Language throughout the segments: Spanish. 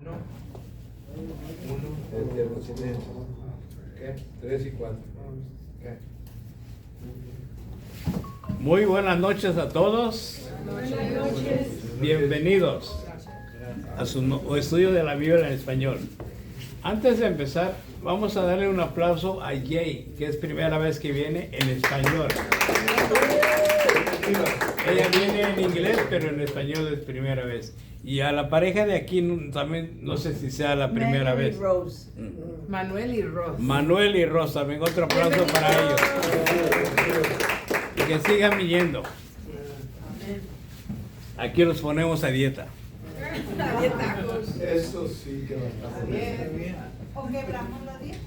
No. Uno, el silencio. ¿Qué? 3 y 4. ¿Qué? Muy buenas noches a todos. Buenas noches. Bienvenidos a su estudio de la Biblia en español. Antes de empezar, vamos a darle un aplauso a Jay, que es primera vez que viene en español. Ella viene en inglés, pero en español es primera vez. Y a la pareja de aquí también, no sé si sea la primera vez. Rose. Manuel y Rose. Manuel y Rosa, también otro aplauso para ellos. Y que sigan viniendo. Aquí los ponemos a dieta. Eso sí que va a bien. ¿O quebramos la dieta?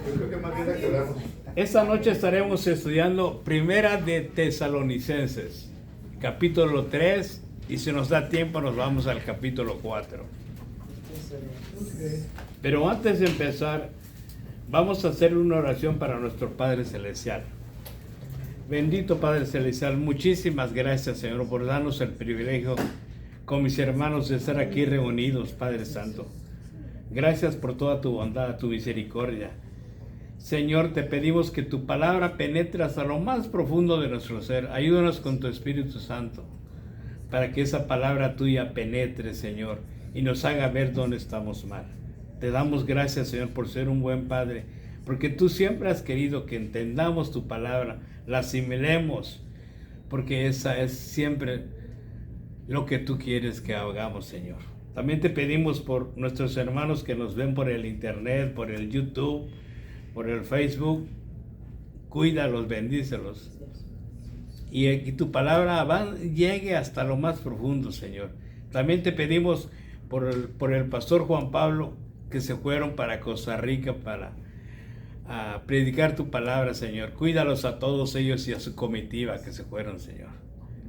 Yo creo que más bien la quedamos. Esta noche estaremos estudiando Primera de Tesalonicenses, capítulo 3, y si nos da tiempo nos vamos al capítulo 4. Pero antes de empezar, vamos a hacer una oración para nuestro Padre Celestial. Bendito Padre Celestial, muchísimas gracias, Señor, por darnos el privilegio con mis hermanos de estar aquí reunidos, Padre Santo. Gracias por toda tu bondad, tu misericordia. Señor, te pedimos que tu palabra penetre hasta lo más profundo de nuestro ser. Ayúdanos con tu Espíritu Santo, para que esa palabra tuya penetre, Señor, y nos haga ver dónde estamos mal. Te damos gracias, Señor, por ser un buen Padre, porque tú siempre has querido que entendamos tu palabra, la asimilemos, porque esa es siempre lo que tú quieres que hagamos, Señor. También te pedimos por nuestros hermanos que nos ven por el internet, por el YouTube, por el Facebook. Cuídalos, bendícelos. Y que tu palabra llegue hasta lo más profundo, Señor. También te pedimos por el pastor Juan Pablo, que se fueron para Costa Rica para predicar tu palabra, Señor. Cuídalos a todos ellos y a su comitiva que se fueron, Señor.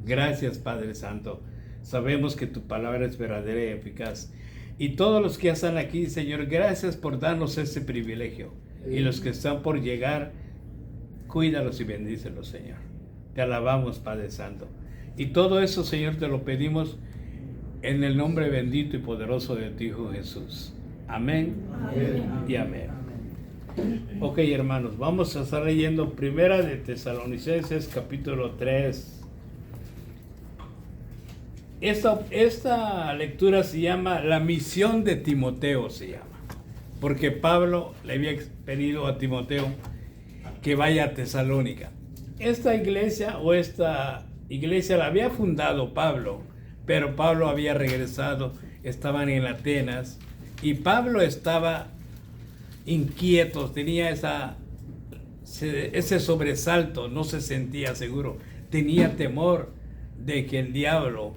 Gracias, Padre Santo. Sabemos que tu palabra es verdadera y eficaz. Y todos los que ya están aquí, Señor, gracias por darnos ese privilegio. Y los que están por llegar, cuídalos y bendícelos, Señor. Te alabamos, Padre Santo. Y todo eso, Señor, te lo pedimos en el nombre bendito y poderoso de tu Hijo Jesús. Amén, amén. Y amén. Ok, hermanos, vamos a estar leyendo Primera de Tesalonicenses, capítulo 3. Esta lectura se llama La misión de Timoteo, se llama. Porque Pablo le había pedido a Timoteo que vaya a Tesalónica. Esta iglesia la había fundado Pablo, pero Pablo había regresado, estaban en Atenas, y Pablo estaba inquieto, tenía ese sobresalto, no se sentía seguro, tenía temor de que el diablo,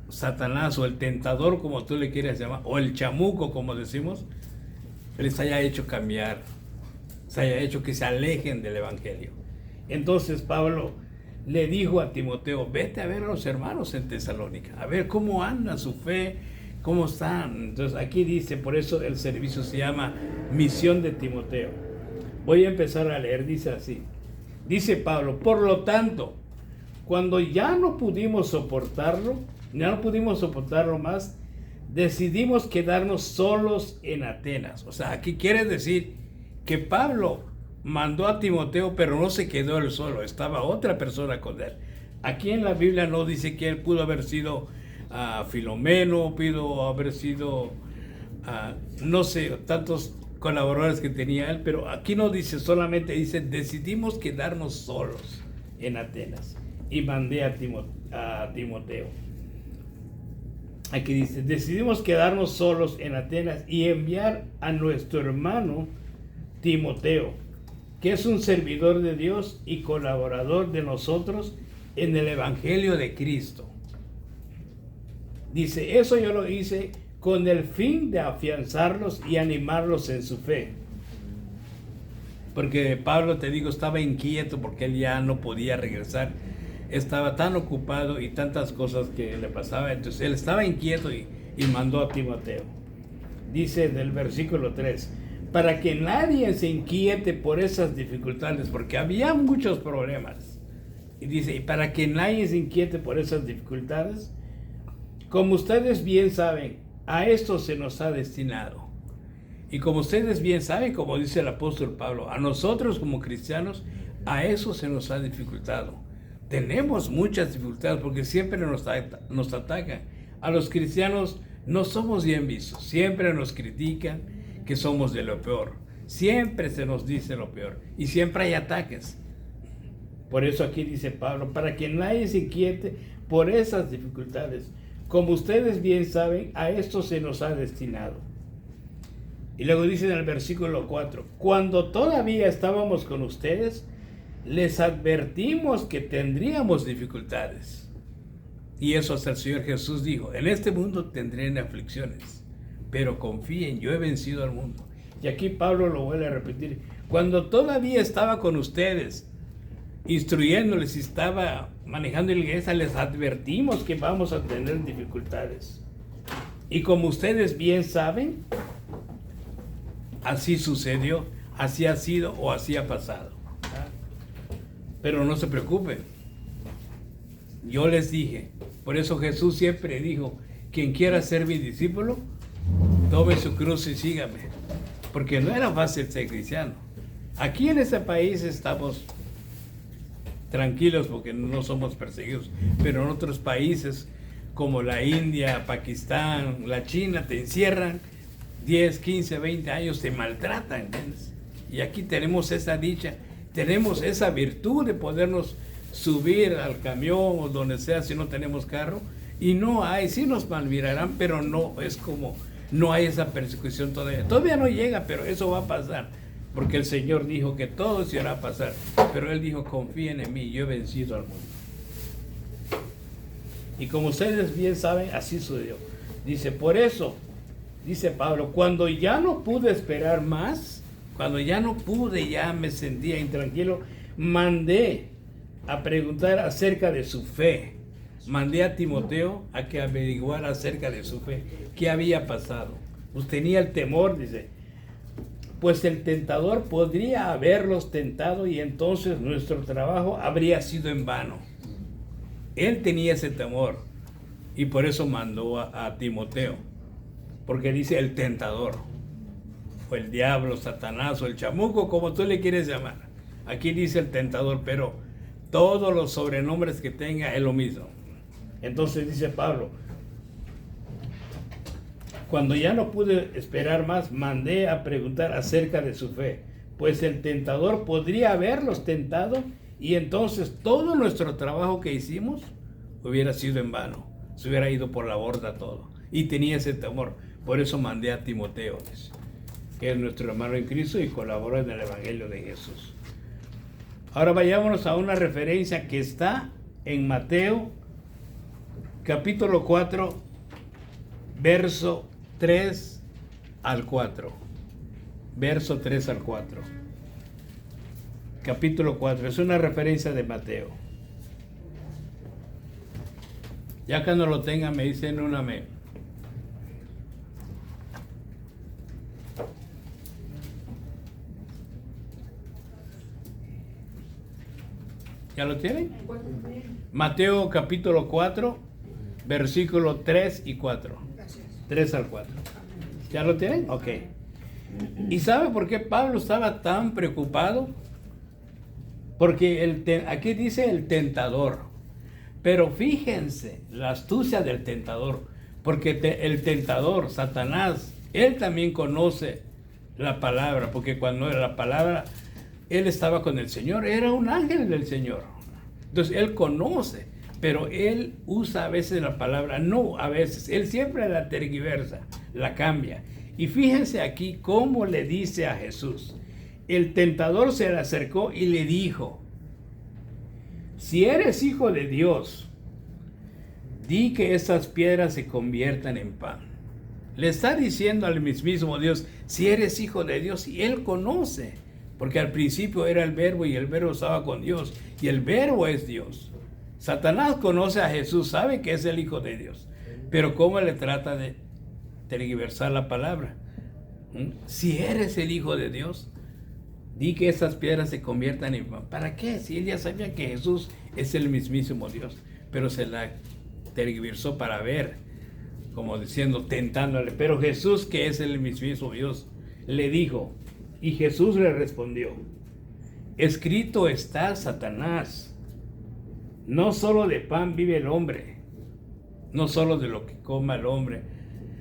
Satanás o el tentador, como tú le quieras llamar, o el chamuco, como decimos, les haya hecho cambiar, se haya hecho que se alejen del evangelio. Entonces Pablo le dijo a Timoteo: vete a ver a los hermanos en Tesalónica, a ver cómo anda su fe, cómo están. Entonces aquí dice, por eso el servicio se llama Misión de Timoteo. Voy a empezar a leer, dice así. Dice Pablo: por lo tanto, cuando ya no pudimos soportarlo más, decidimos quedarnos solos en Atenas. O sea, aquí quiere decir que Pablo mandó a Timoteo, pero no se quedó él solo, estaba otra persona con él. Aquí en la Biblia no dice que él pudo haber sido Filomeno, pudo haber sido, no sé, tantos colaboradores que tenía él, pero aquí no dice, solamente dice, decidimos quedarnos solos en Atenas. Y mandé a Timoteo. Aquí dice, decidimos quedarnos solos en Atenas y enviar a nuestro hermano Timoteo, que es un servidor de Dios y colaborador de nosotros en el Evangelio de Cristo. Dice, eso yo lo hice con el fin de afianzarlos y animarlos en su fe. Porque Pablo, te digo, estaba inquieto porque él ya no podía regresar. Estaba tan ocupado y tantas cosas que le pasaban. Entonces él estaba inquieto y mandó a Timoteo. Dice del versículo 3, para que nadie se inquiete por esas dificultades, porque había muchos problemas. Y dice, y para que nadie se inquiete por esas dificultades, como ustedes bien saben, A esto se nos ha destinado. Y como ustedes bien saben, como dice el apóstol Pablo, a nosotros como cristianos, a eso se nos ha dificultado. Tenemos muchas dificultades porque siempre nos atacan. A los cristianos no somos bien vistos. Siempre nos critican que somos de lo peor. Siempre se nos dice lo peor. Y siempre hay ataques. Por eso aquí dice Pablo, para que nadie se inquiete por esas dificultades. Como ustedes bien saben, a esto se nos ha destinado. Y luego dice en el versículo 4, cuando todavía estábamos con ustedes, les advertimos que tendríamos dificultades. Y eso hasta el Señor Jesús dijo, en este mundo tendrán aflicciones, pero confíen, yo he vencido al mundo. Y aquí Pablo lo vuelve a repetir, cuando todavía estaba con ustedes, instruyéndoles y estaba manejando la iglesia, les advertimos que vamos a tener dificultades. Y como ustedes bien saben, así sucedió, así ha sido o así ha pasado. Pero no se preocupen. Yo les dije, por eso Jesús siempre dijo, quien quiera ser mi discípulo, tome su cruz y sígame. Porque no era fácil ser cristiano. Aquí en este país estamos tranquilos porque no somos perseguidos, pero en otros países como la India, Pakistán, la China, te encierran 10, 15, 20 años, te maltratan, ¿entiendes? Y aquí tenemos esa dicha, tenemos esa virtud de podernos subir al camión o donde sea si no tenemos carro, y no hay, sí nos malmirarán, pero no es como, no hay esa persecución todavía no llega, pero eso va a pasar, porque el Señor dijo que todo se hará pasar, pero Él dijo, confíen en mí, yo he vencido al mundo. Y como ustedes bien saben, así sucedió. Dice, por eso, dice Pablo, cuando ya no pude esperar más, cuando ya no pude, ya me sentía intranquilo, mandé a preguntar acerca de su fe. Mandé a Timoteo a que averiguara acerca de su fe, qué había pasado. Pues tenía el temor, dice, pues el tentador podría haberlos tentado y entonces nuestro trabajo habría sido en vano. Él tenía ese temor y por eso mandó a Timoteo, porque dice el tentador, o el diablo, Satanás, o el chamuco, como tú le quieres llamar. Aquí dice el tentador, pero todos los sobrenombres que tenga es lo mismo. Entonces dice Pablo, cuando ya no pude esperar más, mandé a preguntar acerca de su fe, pues el tentador podría haberlos tentado y entonces todo nuestro trabajo que hicimos hubiera sido en vano, se hubiera ido por la borda todo. Y tenía ese temor, por eso mandé a Timoteo, que es nuestro hermano en Cristo y colaboró en el Evangelio de Jesús. Ahora vayámonos a una referencia que está en Mateo, capítulo 4, verso 3 al 4. Verso 3 al 4. Capítulo 4, es una referencia de Mateo. Ya cuando lo tengan me dicen un amén. ¿Ya lo tienen? Mateo capítulo 4, versículo 3 y 4. 3 al 4. ¿Ya lo tienen? Ok. ¿Y sabe por qué Pablo estaba tan preocupado? Porque aquí dice el tentador. Pero fíjense la astucia del tentador. Porque el tentador, Satanás, él también conoce la palabra. Porque cuando era la palabra, él estaba con el Señor. Era un ángel del Señor. Entonces él conoce. Pero él usa a veces la palabra, no a veces. Él siempre la tergiversa, la cambia. Y fíjense aquí cómo le dice a Jesús. El tentador se le acercó y le dijo, si eres hijo de Dios, di que estas piedras se conviertan en pan. Le está diciendo al mismísimo Dios, si eres hijo de Dios, y él conoce, porque al principio era el verbo y el verbo estaba con Dios, y el verbo es Dios. Satanás conoce a Jesús, sabe que es el hijo de Dios, pero cómo le trata de tergiversar la palabra. Si eres el hijo de Dios, di que esas piedras se conviertan en pan. ¿Para qué? Si él ya sabía que Jesús es el mismísimo Dios, pero se la tergiversó para ver como diciendo, tentándole. Pero Jesús, que es el mismo Dios, le dijo, y Jesús le respondió, escrito está, Satanás, no solo de pan vive el hombre, no solo de lo que coma el hombre,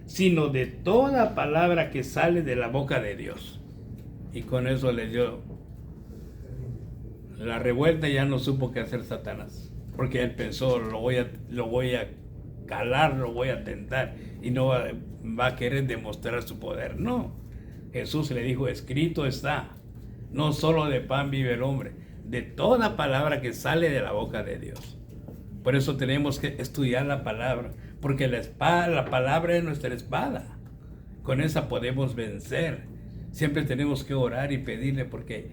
sino de toda palabra que sale de la boca de Dios. Y con eso le dio la revuelta, ya no supo qué hacer Satanás, porque él pensó, lo voy a calar, lo voy a tentar, y no va a querer demostrar su poder. No, Jesús le dijo, escrito está, no solo de pan vive el hombre, de toda palabra que sale de la boca de Dios. Por eso tenemos que estudiar la palabra, porque la palabra es nuestra espada. Con esa podemos vencer. Siempre tenemos que orar y pedirle, porque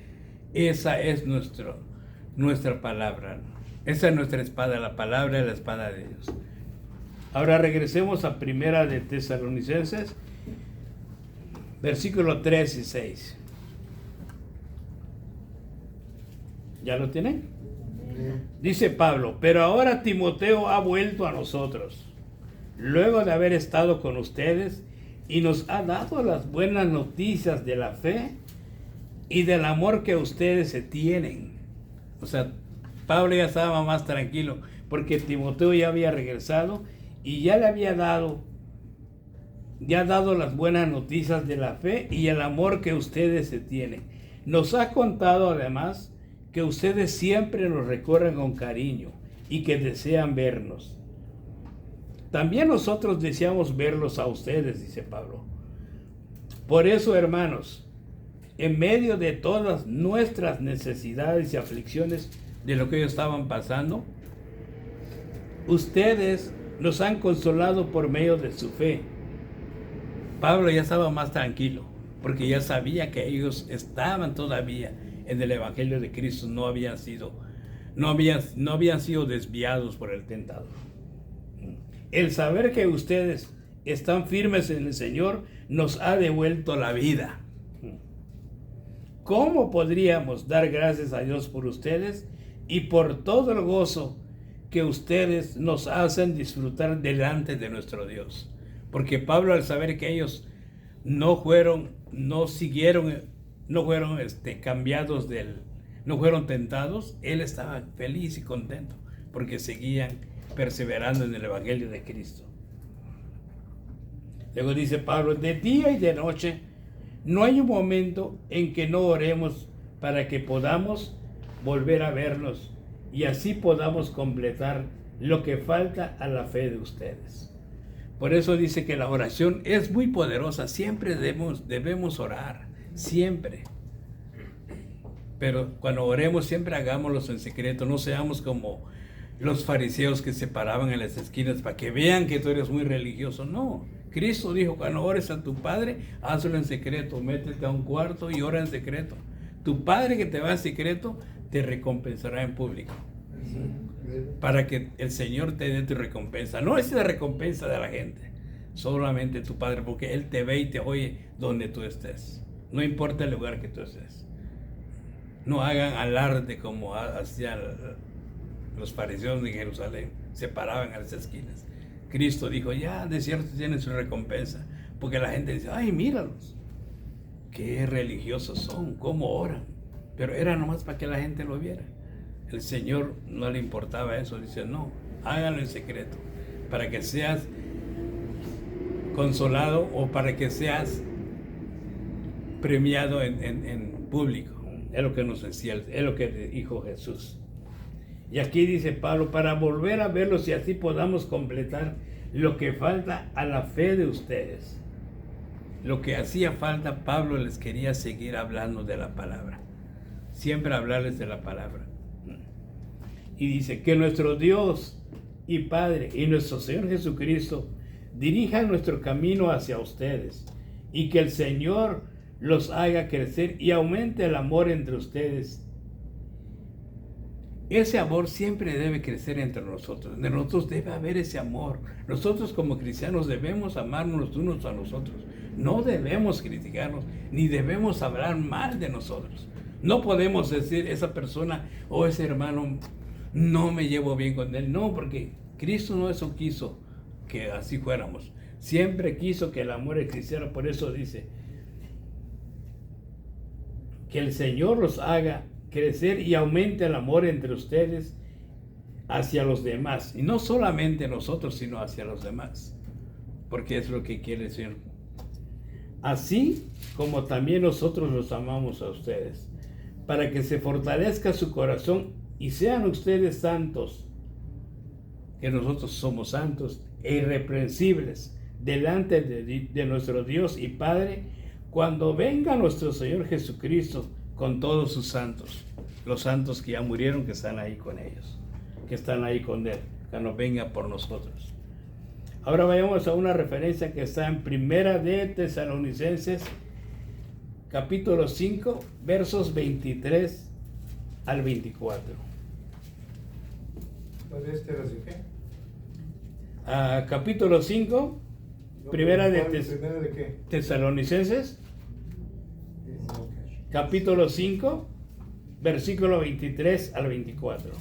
esa es nuestra palabra. Esa es nuestra espada, la palabra es la espada de Dios. Ahora regresemos a Primera de Tesalonicenses, versículos 3 y 6. ¿Ya lo tienen? Dice Pablo, pero ahora Timoteo ha vuelto a nosotros, luego de haber estado con ustedes, y nos ha dado las buenas noticias de la fe y del amor que ustedes se tienen. O sea, Pablo ya estaba más tranquilo, porque Timoteo ya había regresado y ya le había dado las buenas noticias de la fe y el amor que ustedes se tienen. Nos ha contado además que ustedes siempre nos recorren con cariño y que desean vernos. También nosotros deseamos verlos a ustedes, dice Pablo. Por eso, hermanos, en medio de todas nuestras necesidades y aflicciones de lo que ellos estaban pasando, ustedes nos han consolado por medio de su fe. Pablo ya estaba más tranquilo, porque ya sabía que ellos estaban todavía en el Evangelio de Cristo, no habían sido desviados por el tentador. El saber que ustedes están firmes en el Señor nos ha devuelto la vida. ¿Cómo podríamos dar gracias a Dios por ustedes y por todo el gozo que ustedes nos hacen disfrutar delante de nuestro Dios? Porque Pablo, al saber que ellos no fueron cambiados no fueron tentados, él estaba feliz y contento, porque seguían perseverando en el Evangelio de Cristo. Luego dice Pablo, de día y de noche, no hay un momento en que no oremos para que podamos volver a vernos y así podamos completar lo que falta a la fe de ustedes. Por eso dice que la oración es muy poderosa, siempre debemos orar, siempre. Pero cuando oremos siempre hagámoslo en secreto, no seamos como los fariseos que se paraban en las esquinas para que vean que tú eres muy religioso. No, Cristo dijo, cuando ores a tu Padre, hazlo en secreto, métete a un cuarto y ora en secreto. Tu Padre que te va en secreto, te recompensará en público. Para que el Señor te dé tu recompensa. No es la recompensa de la gente, solamente tu Padre, porque Él te ve y te oye donde tú estés. No importa el lugar que tú estés. No hagan alarde como hacían los fariseos de Jerusalén, se paraban a las esquinas. Cristo dijo, ya de cierto tienen su recompensa, porque la gente dice, ay, míralos, qué religiosos son, cómo oran, pero era nomás para que la gente lo viera. El Señor no le importaba eso, dice, no, háganlo en secreto, para que seas consolado o para que seas premiado en público. Es lo que nos decía, es lo que dijo Jesús. Y aquí dice Pablo, para volver a verlos y así podamos completar lo que falta a la fe de ustedes. Lo que hacía falta, Pablo les quería seguir hablando de la palabra. Siempre hablarles de la palabra. Y dice que nuestro Dios y Padre y nuestro Señor Jesucristo dirijan nuestro camino hacia ustedes y que el Señor los haga crecer y aumente el amor entre ustedes. Ese amor siempre debe crecer entre nosotros. De nosotros debe haber ese amor. Nosotros como cristianos debemos amarnos unos a nosotros. No debemos criticarnos, ni debemos hablar mal de nosotros. No podemos decir esa persona o ese hermano, no me llevo bien con él. No, porque Cristo no eso quiso que así fuéramos. siempre quiso que el amor existiera. Por eso dice que el Señor los haga crecer y aumente el amor entre ustedes hacia los demás. Y no solamente nosotros, sino hacia los demás. Porque es lo que quiere el Señor. Así como también nosotros los amamos a ustedes, para que se fortalezca su corazón y sean ustedes santos, que nosotros somos santos e irreprensibles delante de nuestro Dios y Padre, cuando venga nuestro Señor Jesucristo con todos sus santos, los santos que ya murieron, que están ahí con ellos, que están ahí con Él, cuando venga por nosotros. Ahora vayamos a una referencia que está en Primera de Tesalonicenses, capítulo 5, versos 23 al 24. ¿Todavía este era así qué? Capítulo 5, Primera de qué? Tesalonicenses, capítulo 5, versículo 23 al 24.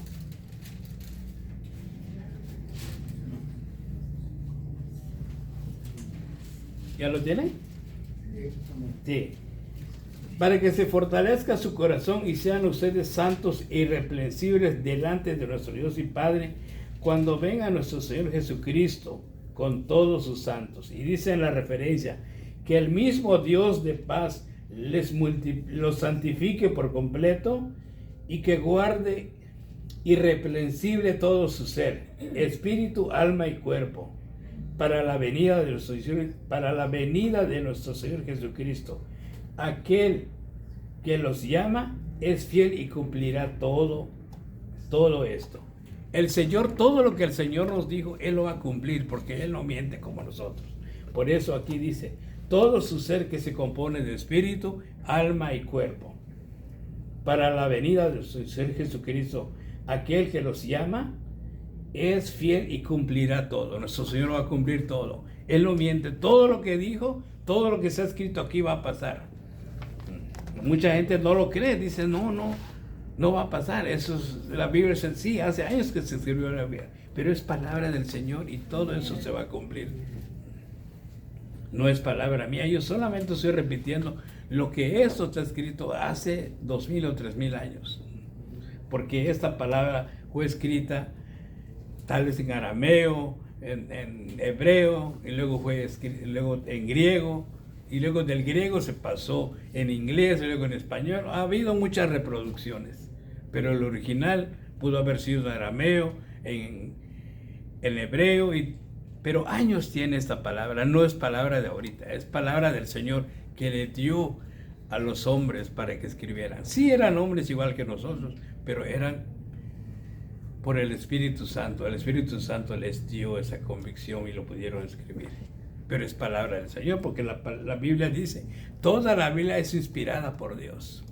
¿Ya lo tienen? Sí. Para que se fortalezca su corazón y sean ustedes santos e irreprensibles delante de nuestro Dios y Padre, cuando venga nuestro Señor Jesucristo con todos sus santos. Y dice en la referencia, que el mismo Dios de paz los santifique por completo y que guarde irreprensible todo su ser, espíritu, alma y cuerpo, para la venida de nuestro Señor Jesucristo. Aquel que los llama es fiel y cumplirá todo esto. El Señor, todo lo que el Señor nos dijo, Él lo va a cumplir, porque Él no miente como nosotros. Por eso aquí dice, todo su ser que se compone de espíritu, alma y cuerpo, para la venida de su Señor Jesucristo. Aquel que los llama es fiel y cumplirá todo. Nuestro Señor va a cumplir todo. Él no miente. Todo lo que dijo, todo lo que está escrito aquí va a pasar. Mucha gente no lo cree. Dice, no va a pasar. Eso es, la Biblia es así. Hace años que se escribió la Biblia. Pero es palabra del Señor y todo eso se va a cumplir. No es palabra mía. Yo solamente estoy repitiendo lo que esto está escrito hace 2000 o 3000 años. Porque esta palabra fue escrita tal vez en arameo, en hebreo, y luego luego en griego, y luego del griego se pasó en inglés, y luego en español. Ha habido muchas reproducciones, pero el original pudo haber sido en arameo, en hebreo, pero años tiene esta palabra. No es palabra de ahorita, es palabra del Señor que le dio a los hombres para que escribieran. Sí eran hombres igual que nosotros, pero eran por el Espíritu Santo. El Espíritu Santo les dio esa convicción y lo pudieron escribir. Pero es palabra del Señor, porque la Biblia dice, toda la Biblia es inspirada por Dios.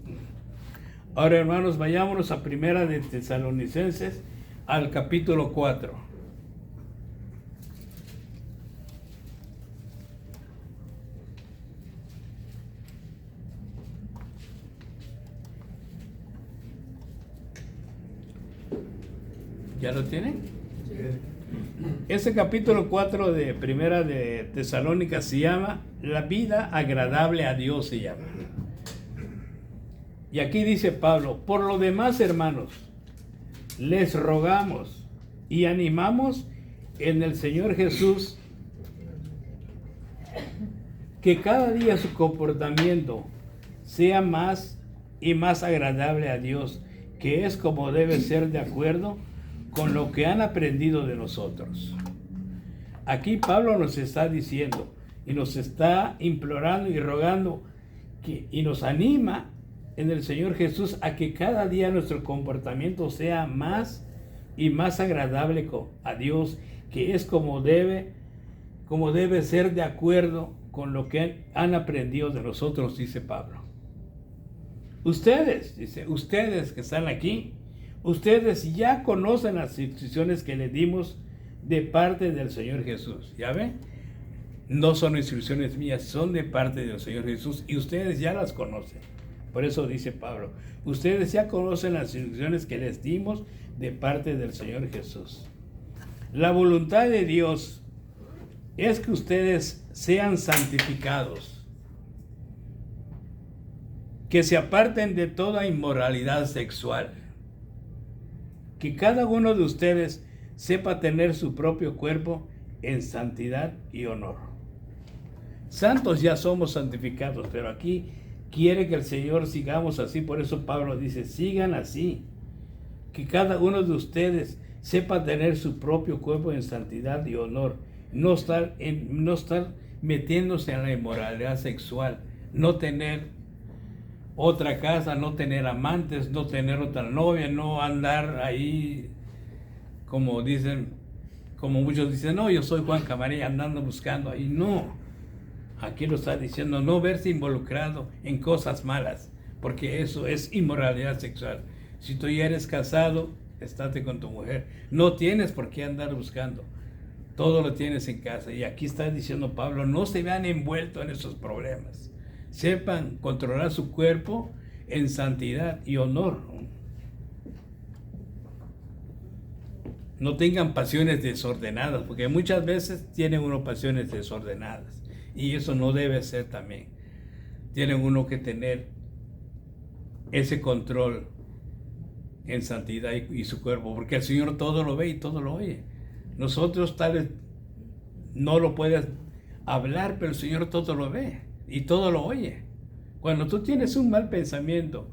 Ahora, hermanos, vayámonos a Primera de Tesalonicenses, al capítulo 4. ¿Ya lo tienen? Ese capítulo 4 de Primera de Tesalónica se llama La vida agradable a Dios, se llama. Y aquí dice Pablo, por lo demás, hermanos, les rogamos y animamos en el Señor Jesús que cada día su comportamiento sea más y más agradable a Dios, que es como debe ser de acuerdo con lo que han aprendido de nosotros. Aquí Pablo nos está diciendo y nos está implorando y rogando y nos anima en el Señor Jesús a que cada día nuestro comportamiento sea más y más agradable a Dios, que es como debe ser de acuerdo con lo que han aprendido de nosotros, dice Pablo. Ustedes que están aquí, ustedes ya conocen las instrucciones que le dimos de parte del Señor Jesús. ¿Ya ven? No son instrucciones mías, son de parte del Señor Jesús y ustedes ya las conocen. Por eso dice Pablo, ustedes ya conocen las instrucciones que les dimos de parte del Señor Jesús. La voluntad de Dios es que ustedes sean santificados, que se aparten de toda inmoralidad sexual, que cada uno de ustedes sepa tener su propio cuerpo en santidad y honor. Santos ya somos santificados, pero aquí quiere que el Señor sigamos así. Por eso Pablo dice, sigan así, que cada uno de ustedes sepa tener su propio cuerpo en santidad y honor, no estar metiéndose en la inmoralidad sexual, no tener otra casa, no tener amantes, no tener otra novia, no andar ahí como dicen, como muchos dicen, no, yo soy Juan Camarena andando buscando ahí. No, aquí lo está diciendo, no verse involucrado en cosas malas, porque eso es inmoralidad sexual. Si tú ya eres casado, estate con tu mujer, no tienes por qué andar buscando, todo lo tienes en casa. Y aquí está diciendo Pablo, no se vean envueltos en esos problemas, sepan controlar su cuerpo en santidad y honor. No tengan pasiones desordenadas, porque muchas veces tienen uno pasiones desordenadas y eso no debe ser también. Tienen uno que tener ese control en santidad y su cuerpo, porque el Señor todo lo ve y todo lo oye. Nosotros tal vez no lo puedes hablar, pero el Señor todo lo ve y todo lo oye. Cuando tú tienes un mal pensamiento,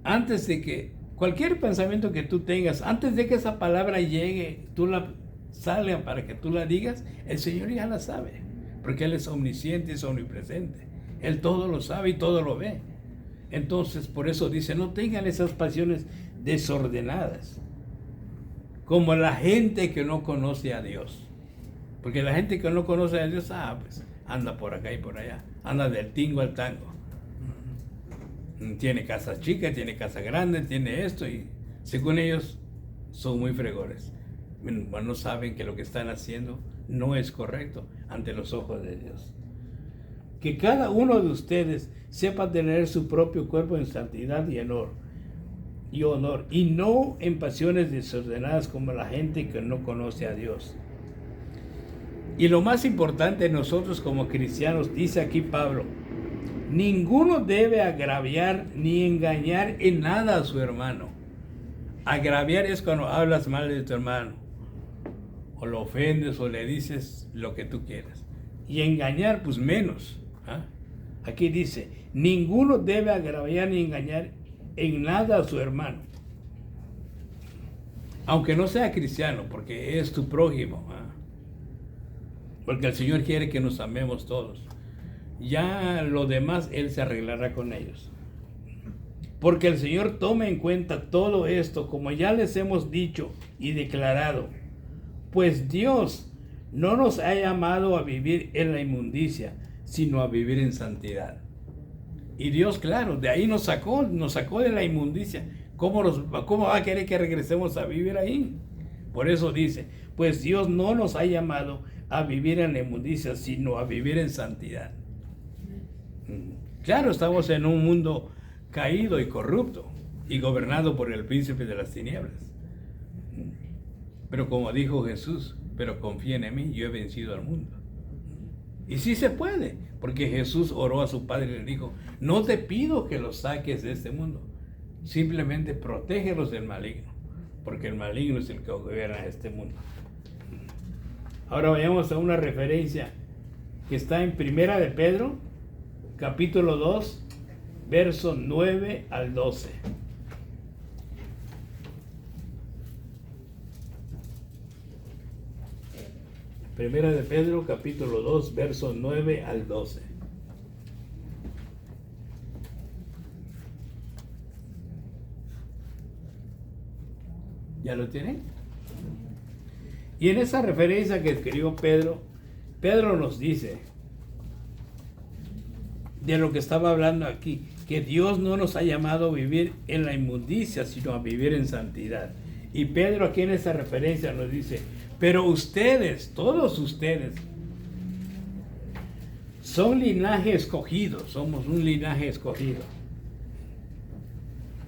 antes de que cualquier pensamiento que tú tengas, antes de que esa palabra llegue, tú la salga para que tú la digas, el Señor ya la sabe, porque Él es omnisciente, es omnipresente. Él todo lo sabe y todo lo ve. Entonces, por eso dice, no tengan esas pasiones desordenadas, como la gente que no conoce a Dios. Porque la gente que no conoce a Dios, pues anda por acá y por allá, anda del tingo al tango. Tiene casa chica, tiene casa grande, tiene esto, y según ellos son muy fregones. No saben que lo que están haciendo no es correcto ante los ojos de Dios. Que cada uno de ustedes sepa tener su propio cuerpo en santidad y honor, y no en pasiones desordenadas como la gente que no conoce a Dios. Y lo más importante, nosotros como cristianos, dice aquí Pablo, ninguno debe agraviar ni engañar en nada a su hermano. Agraviar es cuando hablas mal de tu hermano, o lo ofendes, o le dices lo que tú quieras. Y engañar, pues menos. Aquí dice, ninguno debe agraviar ni engañar en nada a su hermano. Aunque no sea cristiano, porque es tu prójimo. Porque el Señor quiere que nos amemos todos. Ya lo demás Él se arreglará con ellos. Porque el Señor toma en cuenta todo esto, como ya les hemos dicho y declarado. Pues Dios no nos ha llamado a vivir en la inmundicia, sino a vivir en santidad. Y Dios, claro, de ahí nos sacó de la inmundicia. ¿Cómo va a querer que regresemos a vivir ahí? Por eso dice, pues Dios no nos ha llamado a vivir en la inmundicia, sino a vivir en santidad. Claro, estamos en un mundo caído y corrupto y gobernado por el príncipe de las tinieblas. Pero como dijo Jesús, pero confíen en mí, yo he vencido al mundo. Y sí se puede, porque Jesús oró a su Padre y le dijo, no te pido que los saques de este mundo, simplemente protégelos del maligno, porque el maligno es el que gobierna este mundo. Ahora vayamos a una referencia que está en Primera de Pedro, capítulo 2, verso 9 al 12. Primera de Pedro, capítulo 2, verso 9 al 12. ¿Ya lo tienen? Y en esa referencia que escribió Pedro, Pedro nos dice de lo que estaba hablando aquí, que Dios no nos ha llamado a vivir en la inmundicia, sino a vivir en santidad. Y Pedro aquí en esa referencia nos dice, pero ustedes, todos ustedes, son linaje escogido, somos un linaje escogido.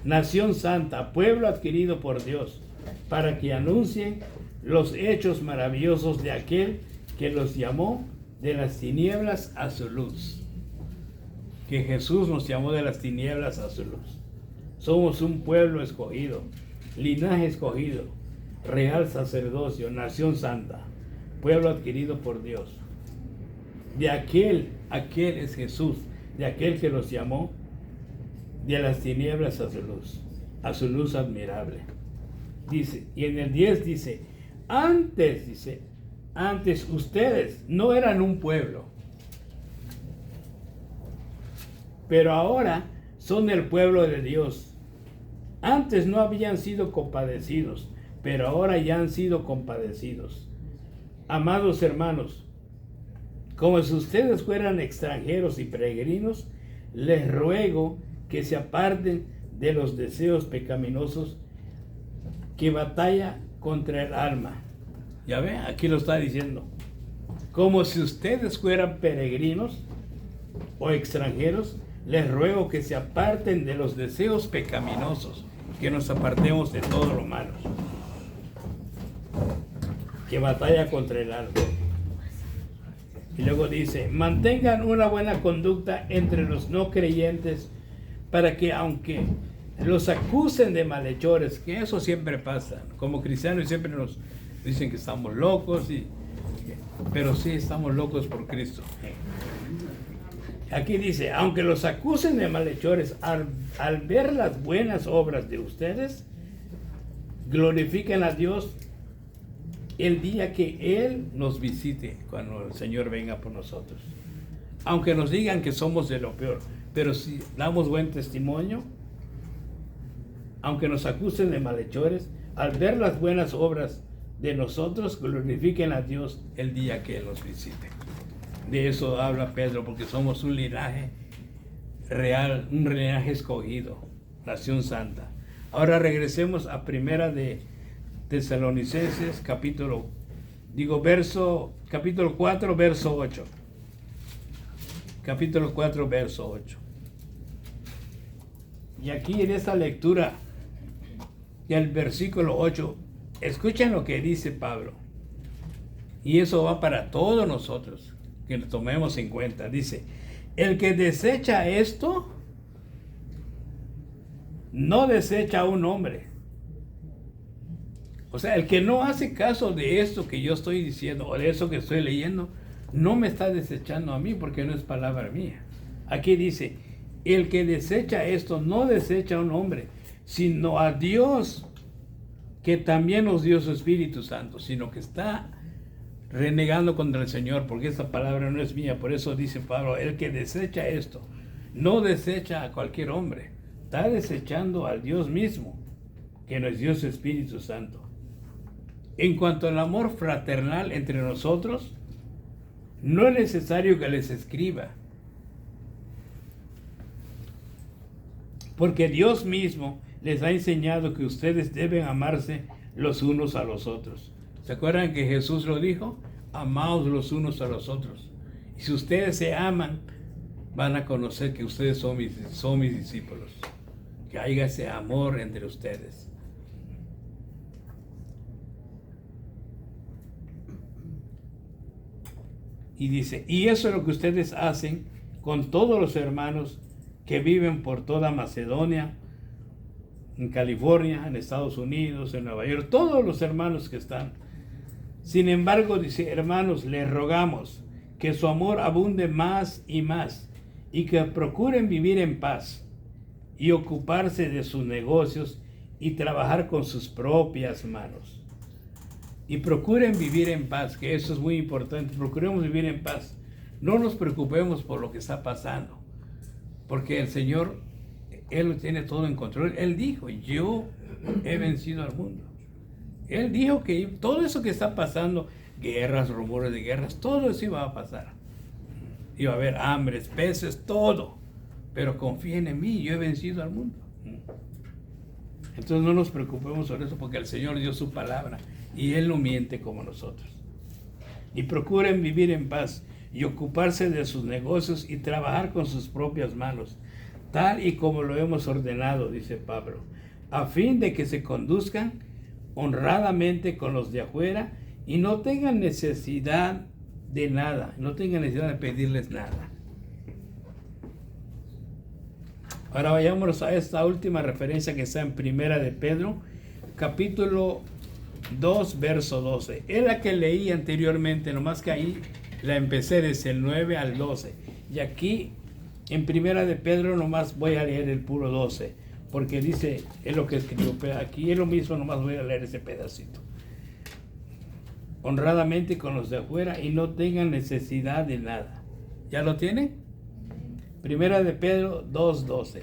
Nación santa, pueblo adquirido por Dios, para que anuncien los hechos maravillosos de aquel que los llamó de las tinieblas a su luz. Que Jesús nos llamó de las tinieblas a su luz. Somos un pueblo escogido, linaje escogido, real sacerdocio, nación santa, pueblo adquirido por Dios. De aquel es Jesús, de aquel que los llamó de las tinieblas a su luz admirable. Dice, y en el 10 dice, antes ustedes no eran un pueblo, pero ahora son el pueblo de Dios. Antes no habían sido compadecidos, pero ahora ya han sido compadecidos. Amados hermanos, como si ustedes fueran extranjeros y peregrinos, les ruego que se aparten de los deseos pecaminosos que batalla contra el alma. Ya ve, aquí lo está diciendo. Como si ustedes fueran peregrinos o extranjeros, les ruego que se aparten de los deseos pecaminosos, que nos apartemos de todo lo malo, que batalla contra el alma. Y luego dice, mantengan una buena conducta entre los no creyentes, para que aunque los acusen de malhechores, que eso siempre pasa, como cristianos siempre nos dicen que estamos locos, pero sí estamos locos por Cristo. Aquí dice, aunque los acusen de malhechores, al ver las buenas obras de ustedes, glorifiquen a Dios el día que Él nos visite, cuando el Señor venga por nosotros. Aunque nos digan que somos de lo peor, pero si damos buen testimonio, aunque nos acusen de malhechores, al ver las buenas obras de nosotros, glorifiquen a Dios el día que Él nos visite. De eso habla Pedro, porque somos un linaje real, un linaje escogido, nación santa. Ahora regresemos a Primera de Tesalonicenses, capítulo 4, verso 8. Capítulo 4, verso 8. Y aquí en esta lectura, el versículo 8, escuchen lo que dice Pablo. Y eso va para todos nosotros, que lo tomemos en cuenta. Dice, el que desecha esto, no desecha a un hombre. O sea, el que no hace caso de esto que yo estoy diciendo, o de eso que estoy leyendo, no me está desechando a mí, porque no es palabra mía. Aquí dice, el que desecha esto, no desecha a un hombre, sino a Dios, que también nos dio su Espíritu Santo, sino que está renegando contra el Señor, porque esta palabra no es mía. Por eso dice Pablo, el que desecha esto, no desecha a cualquier hombre, está desechando al Dios mismo, que nos dio su Espíritu Santo. En cuanto al amor fraternal entre nosotros, no es necesario que les escriba, porque Dios mismo les ha enseñado que ustedes deben amarse los unos a los otros. ¿Se acuerdan que Jesús lo dijo? Amaos los unos a los otros. Y si ustedes se aman, van a conocer que ustedes son mis discípulos. Que haya ese amor entre ustedes. Y dice, y eso es lo que ustedes hacen con todos los hermanos que viven por toda Macedonia, en California, en Estados Unidos, en Nueva York, todos los hermanos que están. Sin embargo, dice, hermanos, les rogamos que su amor abunde más y más, y que procuren vivir en paz y ocuparse de sus negocios y trabajar con sus propias manos. Y procuren vivir en paz, que eso es muy importante. Procuremos vivir en paz. No nos preocupemos por lo que está pasando, porque el Señor, Él lo tiene todo en control. Él dijo, yo he vencido al mundo. Él dijo que todo eso que está pasando, guerras, rumores de guerras, todo eso iba a pasar. Iba a haber hambres, peces, todo. Pero confíen en mí, yo he vencido al mundo. Entonces no nos preocupemos por eso, porque el Señor dio su palabra y Él no miente como nosotros. Y procuren vivir en paz y ocuparse de sus negocios y trabajar con sus propias manos, tal y como lo hemos ordenado, dice Pablo, a fin de que se conduzcan honradamente con los de afuera y no tengan necesidad de nada, no tengan necesidad de pedirles nada. Ahora vayámonos a esta última referencia que está en Primera de Pedro, capítulo 2, verso 12. Es la que leí anteriormente, nomás que ahí la empecé desde el 9 al 12. Y aquí, en Primera de Pedro, nomás voy a leer el puro 12, porque dice, es lo que escribió, pero aquí es lo mismo, nomás voy a leer ese pedacito. Honradamente con los de afuera y no tengan necesidad de nada. ¿Ya lo tienen? Primera de Pedro 2:12.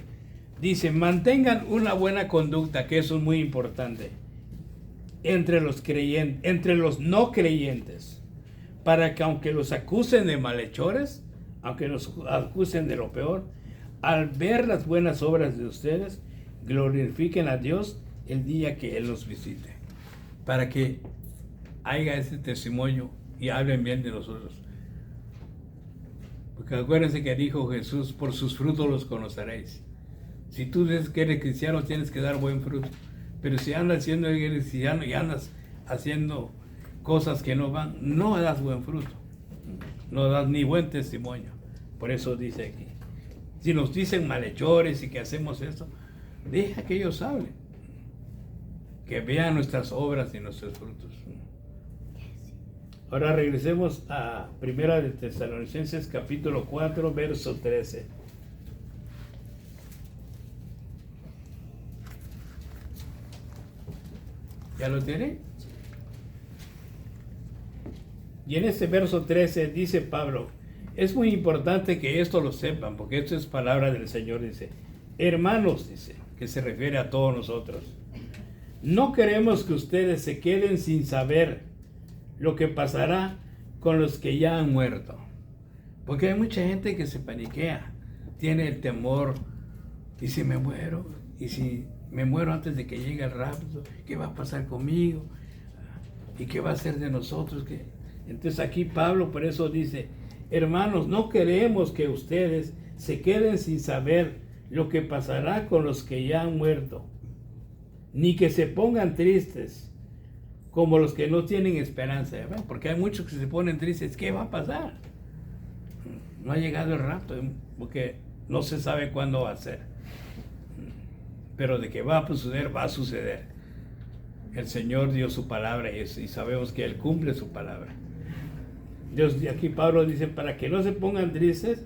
Dice, mantengan una buena conducta, que eso es muy importante, entre los creyentes, entre los no creyentes, para que aunque los acusen de malhechores, aunque los acusen de lo peor, al ver las buenas obras de ustedes, glorifiquen a Dios el día que Él los visite, para que haya ese testimonio y hablen bien de nosotros. Porque acuérdense que dijo Jesús, por sus frutos los conoceréis. Si tú dices que eres cristiano, tienes que dar buen fruto. Pero si andas siendo cristiano y andas haciendo cosas que no van, no das buen fruto. No das ni buen testimonio. Por eso dice aquí. Si nos dicen malhechores y que hacemos esto, deja que ellos hablen. Que vean nuestras obras y nuestros frutos. Ahora regresemos a Primera de Tesalonicenses capítulo 4, verso 13. ¿Ya lo tiene? Y en este verso 13 dice Pablo, es muy importante que esto lo sepan, porque esto es palabra del Señor, dice, hermanos, dice, que se refiere a todos nosotros, no queremos que ustedes se queden sin saber lo que pasará con los que ya han muerto. Porque hay mucha gente que se paniquea, tiene el temor, y si me muero, y si me muero antes de que llegue el rapto, ¿qué va a pasar conmigo? ¿Y qué va a ser de nosotros? Entonces aquí Pablo por eso dice, hermanos, no queremos que ustedes se queden sin saber lo que pasará con los que ya han muerto, ni que se pongan tristes como los que no tienen esperanza, ¿verdad? Porque hay muchos que se ponen tristes. ¿Qué va a pasar? No ha llegado el rapto, porque no se sabe cuándo va a ser. Pero de que va a suceder, va a suceder. El Señor dio su palabra y sabemos que Él cumple su palabra. Dios, aquí Pablo dice, para que no se pongan tristes,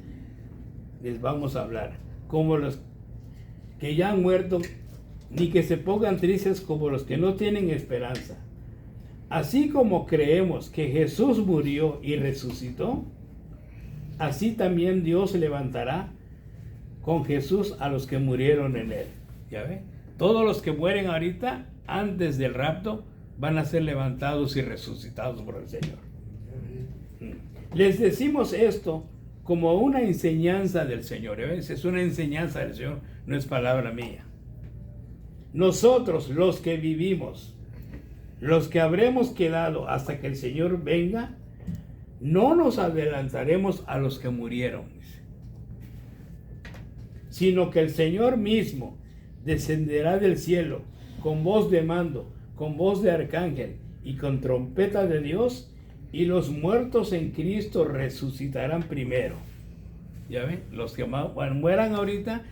les vamos a hablar. Como los que ya han muerto, ni que se pongan tristes como los que no tienen esperanza. Así como creemos que Jesús murió y resucitó, así también Dios levantará con Jesús a los que murieron en Él. ¿Ya ve? Todos los que mueren ahorita, antes del rapto, van a ser levantados y resucitados por el Señor. Les decimos esto como una enseñanza del Señor. ¿Ya ves? Es una enseñanza del Señor, no es palabra mía. Nosotros, los que vivimos, los que habremos quedado hasta que el Señor venga, no nos adelantaremos a los que murieron, sino que el Señor mismo descenderá del cielo con voz de mando, con voz de arcángel y con trompeta de Dios, y los muertos en Cristo resucitarán primero. ¿Ya ven? Los que mueran ahorita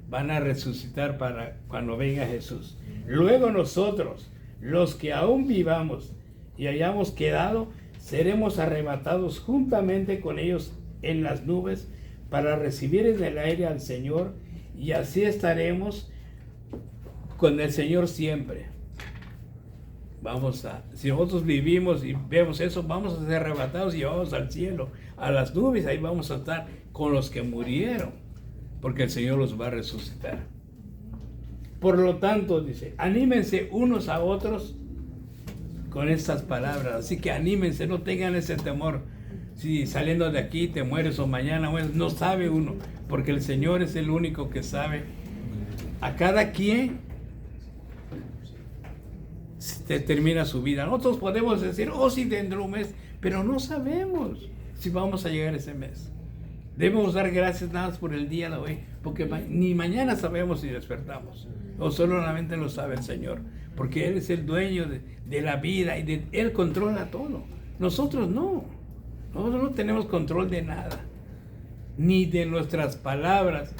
van a resucitar para cuando venga Jesús. Luego nosotros, los que aún vivamos y hayamos quedado, seremos arrebatados juntamente con ellos en las nubes para recibir en el aire al Señor, y así estaremos con el Señor siempre. Si nosotros vivimos y vemos eso, vamos a ser arrebatados y vamos al cielo, a las nubes, ahí vamos a estar con los que murieron, porque el Señor los va a resucitar. Por lo tanto, dice, anímense unos a otros con estas palabras. Así que anímense, no tengan ese temor. Si saliendo de aquí te mueres o mañana mueres, no sabe uno, porque el Señor es el único que sabe. A cada quien se termina su vida. Nosotros podemos decir, oh, sí, dentro de un mes, pero no sabemos si vamos a llegar ese mes. Debemos dar gracias nada más por el día de hoy, porque ni mañana sabemos si despertamos, o solamente lo sabe el Señor, porque Él es el dueño de la vida y Él controla todo. Nosotros no. Nosotros no tenemos control de nada, ni de nuestras palabras.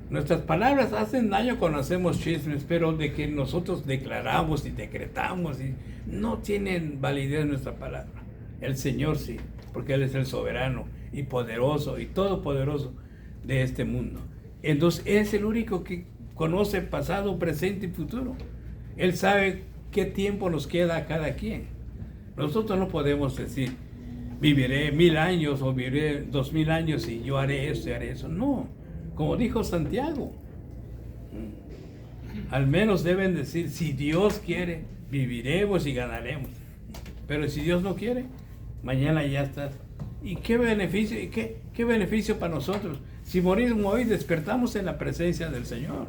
Nuestras palabras hacen daño cuando hacemos chismes, pero de que nosotros declaramos y decretamos, y no tienen validez nuestra palabra. El Señor sí, porque Él es el soberano y poderoso y todopoderoso de este mundo. Entonces es el único que conoce pasado, presente y futuro. Él sabe qué tiempo nos queda a cada quien. Nosotros no podemos decir, viviré 1000 años o viviré 2000 años y yo haré esto y haré eso. No, como dijo Santiago, al menos deben decir, si Dios quiere, viviremos y ganaremos. Pero si Dios no quiere, mañana ya está. ¿Y qué beneficio, qué beneficio para nosotros? Si morimos hoy, despertamos en la presencia del Señor.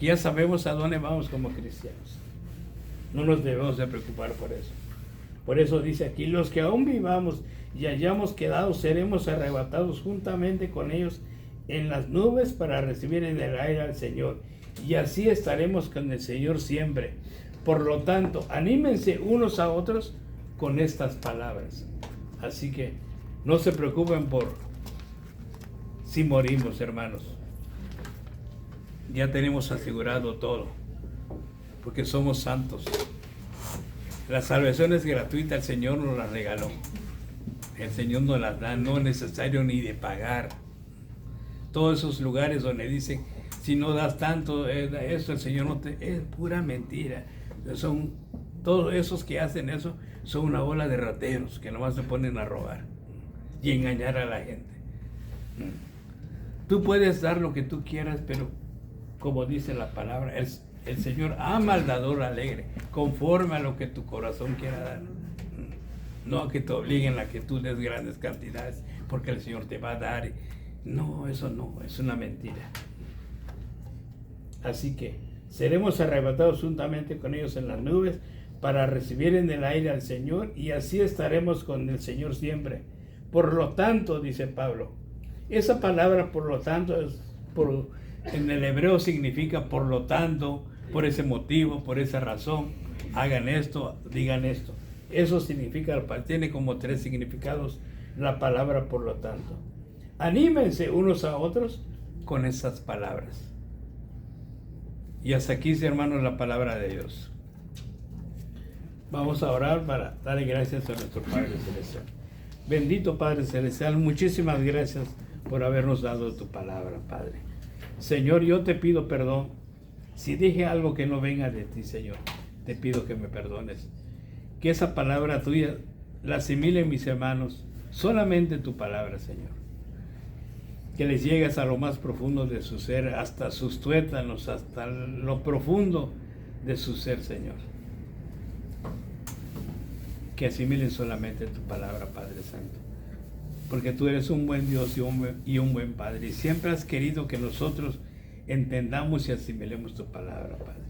Ya sabemos a dónde vamos como cristianos. No nos debemos de preocupar por eso. Por eso dice aquí, los que aún vivamos y hayamos quedado, seremos arrebatados juntamente con ellos en las nubes para recibir en el aire al Señor. Y así estaremos con el Señor siempre. Por lo tanto, anímense unos a otros con estas palabras. Así que no se preocupen por si morimos, hermanos. Ya tenemos asegurado todo, porque somos santos. La salvación es gratuita, el Señor nos la regaló. El Señor nos la da, no es necesario ni de pagar. Todos esos lugares donde dicen, si no das tanto, eso el Señor no te... Es pura mentira. Son todos esos que hacen eso, son una bola de rateros que nomás se ponen a robar y engañar a la gente. Tú puedes dar lo que tú quieras, pero como dice la palabra, el Señor ama al dador alegre, conforme a lo que tu corazón quiera dar. No a que te obliguen a que tú des grandes cantidades, porque el Señor te va a dar. No, eso no, es una mentira. Así que seremos arrebatados juntamente con ellos en las nubes para recibir en el aire al Señor, y así estaremos con el Señor siempre. Por lo tanto, dice Pablo, esa palabra por lo tanto en el hebreo significa por lo tanto, por ese motivo, por esa razón, hagan esto, digan esto. Eso significa, tiene como 3 significados la palabra por lo tanto. Anímense unos a otros con esas palabras. Y hasta aquí, hermanos, la palabra de Dios. Vamos a orar para darle gracias a nuestro Padre Celestial. Bendito Padre Celestial, muchísimas gracias por habernos dado tu palabra, Padre. Señor, yo te pido perdón si dije algo que no venga de ti, Señor. Te pido que me perdones. Que esa palabra tuya la asimilen mis hermanos, solamente tu palabra, Señor. Que les llegues a lo más profundo de su ser, hasta sus tuétanos, hasta lo profundo de su ser, Señor. Que asimilen solamente tu palabra, Padre Santo. Porque tú eres un buen Dios y un buen Padre. Y siempre has querido que nosotros entendamos y asimilemos tu palabra, Padre.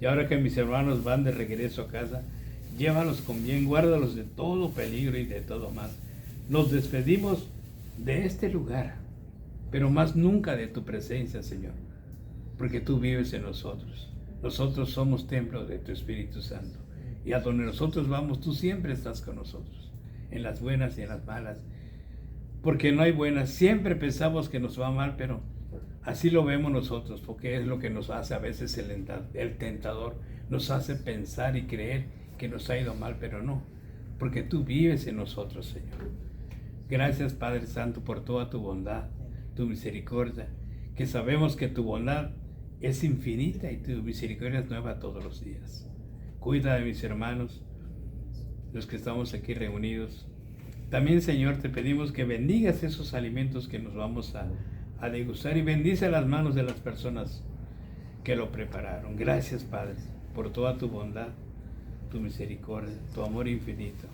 Y ahora que mis hermanos van de regreso a casa, llévalos con bien, guárdalos de todo peligro y de todo mal. Nos despedimos de este lugar, pero más nunca de tu presencia, Señor, porque tú vives en nosotros. Nosotros somos templo de tu Espíritu Santo. Y a donde nosotros vamos, tú siempre estás con nosotros, en las buenas y en las malas. Porque no hay buenas, siempre pensamos que nos va mal, pero así lo vemos nosotros, porque es lo que nos hace a veces el tentador. Nos hace pensar y creer que nos ha ido mal, pero no, porque tú vives en nosotros, Señor. Gracias, Padre Santo, por toda tu bondad, tu misericordia, que sabemos que tu bondad es infinita y tu misericordia es nueva todos los días. Cuida de mis hermanos, los que estamos aquí reunidos. También, Señor, te pedimos que bendigas esos alimentos que nos vamos a degustar, y bendice las manos de las personas que lo prepararon. Gracias, Padre, por toda tu bondad, tu misericordia, tu amor infinito.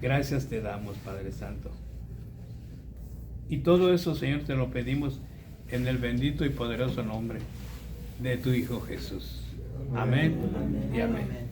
Gracias te damos, Padre Santo. Y todo eso, Señor, te lo pedimos en el bendito y poderoso nombre de tu Hijo Jesús. Amén y amén.